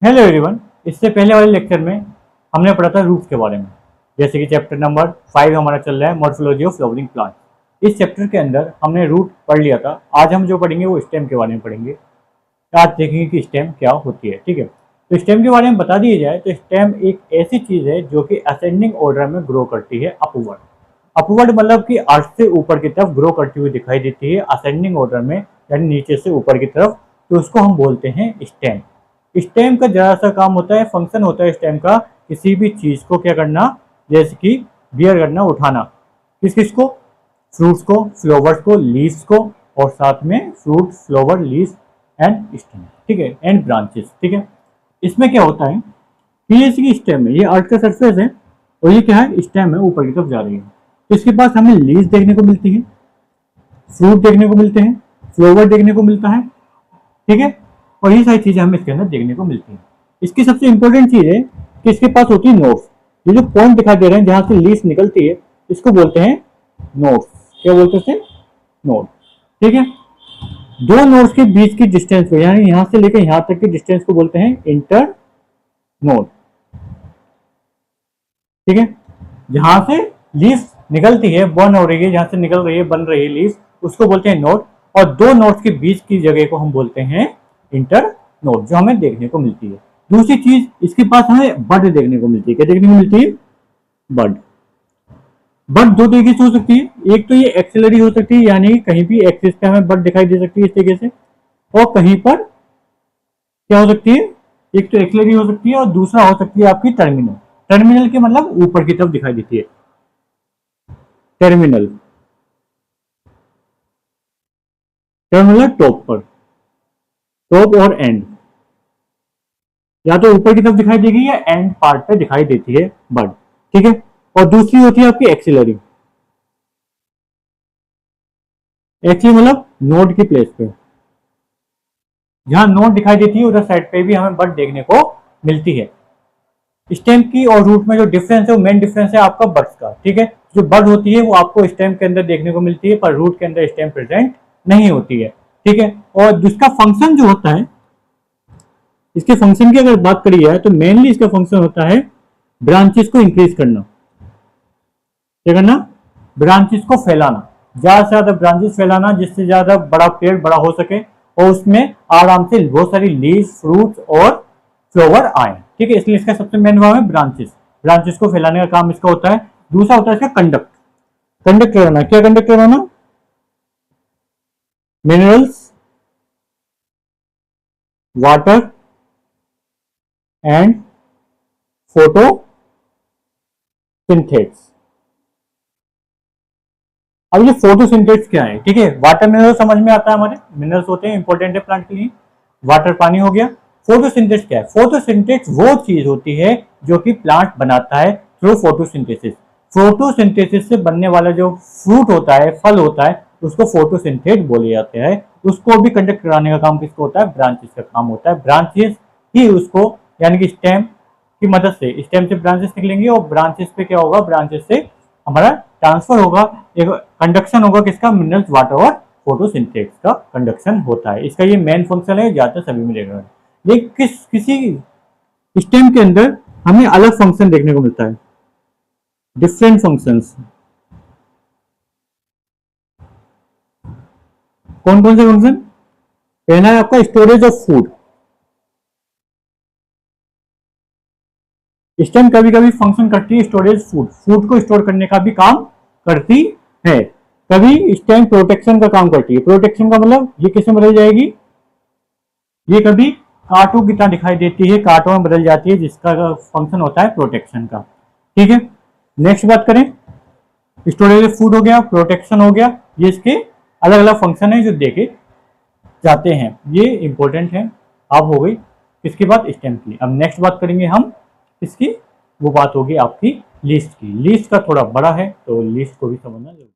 Hello everyone. इससे पहले वाले लेक्चर में हमने पढ़ा था रूट्स के बारे में, जैसे कि चैप्टर नंबर 5 हमारा चल रहा है मॉर्फोलॉजी ऑफ फ्लावरिंग प्लांट। इस चैप्टर के अंदर हमने रूट पढ़ लिया था। आज हम जो पढ़ेंगे वो स्टेम के बारे में पढ़ेंगे। आज देखेंगे कि स्टेम क्या होती है। ठीक है, तो स्टेम के बारे में बता दिया जाए तो स्टेम एक ऐसी चीज है जो कि असेंडिंग ऑर्डर में ग्रो करती है अपवर्ड। अपवर्ड मतलब कि अर्थ से ऊपर की तरफ ग्रो करती हुई दिखाई देती है असेंडिंग ऑर्डर में, यानी नीचे से ऊपर की तरफ, तो उसको हम बोलते हैं स्टेम। स्टेम का जरा सा काम होता है, फंक्शन होता है स्टेम का, किसी भी चीज को क्या करना, जैसे कि बियर करना, उठाना। किस किस को? फ्रूट्स को, फ्लावर्स को, लीव्स को, और साथ में fruit, flower, leaves and stem. ठीक है, एंड ब्रांचेस। ठीक है, इसमें क्या होता है कि ये इसकी स्टेम है, ये अर्थ का सरफेस है और ये क्या है, स्टेम है, ऊपर की तरफ जा रही है। तो इसके पास हमें लीव्स देखने को मिलती है, फ्रूट देखने को मिलते हैं, फ्लावर देखने को मिलता है। ठीक है, और ये सारी चीजें हमें इसके अंदर देखने को मिलती हैं। इसकी सबसे इंपॉर्टेंट चीज है कि इसके पास होती है नोड्स। ये जो पॉइंट दिखाई दे रहे हैं जहां से लीफ निकलती है, इसको बोलते हैं नोड्स। क्या बोलते हैं? नोड। ठीक है, दो नोड्स के बीच की डिस्टेंस को, यानी यहां से लेकर यहां तक की डिस्टेंस को बोलते हैं इंटर नोड। ठीक है, जहां से लीफ निकलती है, बर्न हो रही है, जहां से निकल रही है, बन रही है लीफ, उसको बोलते हैं नोड। और दो नोड्स के बीच की जगह को हम बोलते हैं इंटर नोड, जो हमें देखने को मिलती है। दूसरी चीज, इसके पास हमें बड देखने को मिलती है। क्या देखने को मिलती है? बड। बड दो तरीके से हो सकती है। एक तो ये एक्सिलरी हो सकती है, यानी कहीं भी एक्सिस पे हमें बड दिखाई दे सकती है इस तरीके से, और कहीं पर क्या हो सकती है, एक तो एक्सिलरी हो सकती है और दूसरा हो सकती है आपकी टर्मिनल। टर्मिनल के मतलब ऊपर की तरफ दिखाई देती है, टर्मिनल। टर्मिनल टॉप पर, टॉप और एंड, या तो ऊपर की तरफ दिखाई देगी या एंड पार्ट पे दिखाई देती है बड। ठीक है, और दूसरी होती है आपकी एक्सिलरी। एक्सिलरी मतलब नोड की प्लेस पे, जहां नोड दिखाई देती है उधर साइड पे भी हमें बड देखने को मिलती है। स्टेम की और रूट में जो डिफरेंस है वो मेन डिफरेंस है आपका बड्स का। ठीक है, जो बड होती है वो आपको स्टेम के अंदर देखने को मिलती है, पर रूट के अंदर स्टेम प्रेजेंट नहीं होती है। ठीक है, और जिसका फंक्शन जो होता है, इसके फंक्शन की अगर बात करी जाए तो मेनली इसका फंक्शन होता है ब्रांचेस को इंक्रीज करना। क्या करना? ब्रांचेस को फैलाना, ज्यादा से ज्यादा ब्रांचेस फैलाना, जिससे ज्यादा बड़ा पेड़ बड़ा हो सके और उसमें आराम से बहुत सारी लीव्स, फ्रूट्स और फ्लावर आए। ठीक है, इसलिए इसका सबसे मेन नाम है ब्रांचेस। ब्रांचेस को फैलाने का काम इसका होता है। दूसरा होता है इसका कंडक्ट। कंडक्ट कराना। क्या कंडक्ट कराना? Minerals, water and photosynthesis. अब ये फोटोसिंथेसिस क्या है? ठीक है, वाटर मिनरल समझ में आता है, हमारे मिनरल्स होते हैं, इंपॉर्टेंट है प्लांट के लिए। वाटर पानी हो गया। फोटोसिंथेसिस क्या है? फोटोसिंथेसिस वो चीज होती है जो कि प्लांट बनाता है थ्रू फोटोसिंथेसिस। फोटोसिंथेसिस से बनने वाला जो फ्रूट होता है, फल होता है, उसको फोटोसिंथेट बोले जाते हैं। उसको भी कंडक्ट कराने का काम किसको होता है? ब्रांचेस का काम होता है। ब्रांचेस ही उसको, यानी कि स्टेम की मदद से, स्टेम से ब्रांचेस निकलेंगे और ब्रांचेस पे क्या होगा, ब्रांचेस से हमारा ट्रांसफर होगा, एक कंडक्शन होगा किसका? मिनरल्स, वाटर और फोटोसिंथेसिस का कंडक्शन होता है। इसका ये मेन फंक्शन है, ज्यादातर सभी में देखा है। लेकिन किसी स्टेम के अंदर हमें अलग फंक्शन देखने को मिलता है, डिफरेंट फंक्शंस। कौन कौन से फंक्शन? पहला है आपका स्टोरेज ऑफ फूड। स्टेम कभी कभी फंक्शन करती है स्टोरेज फूड, फूड को स्टोर करने का भी काम करती है। कभी स्टेम प्रोटेक्शन का काम करती है। प्रोटेक्शन का मतलब ये किसमें बदल जाएगी, ये कभी कांटों की तरह दिखाई देती है, कांटों में बदल जाती है, जिसका फंक्शन होता है प्रोटेक्शन का। ठीक है, नेक्स्ट बात करें, स्टोरेज ऑफ फूड हो गया, प्रोटेक्शन हो गया, ये इसके अलग अलग फंक्शन है जो देखे जाते हैं, ये इंपॉर्टेंट है। अब हो गई इसके बाद स्टेम की। अब नेक्स्ट बात करेंगे हम इसकी, वो बात होगी आपकी लिस्ट की। लिस्ट का थोड़ा बड़ा है तो लिस्ट को भी समझना जरूरी है।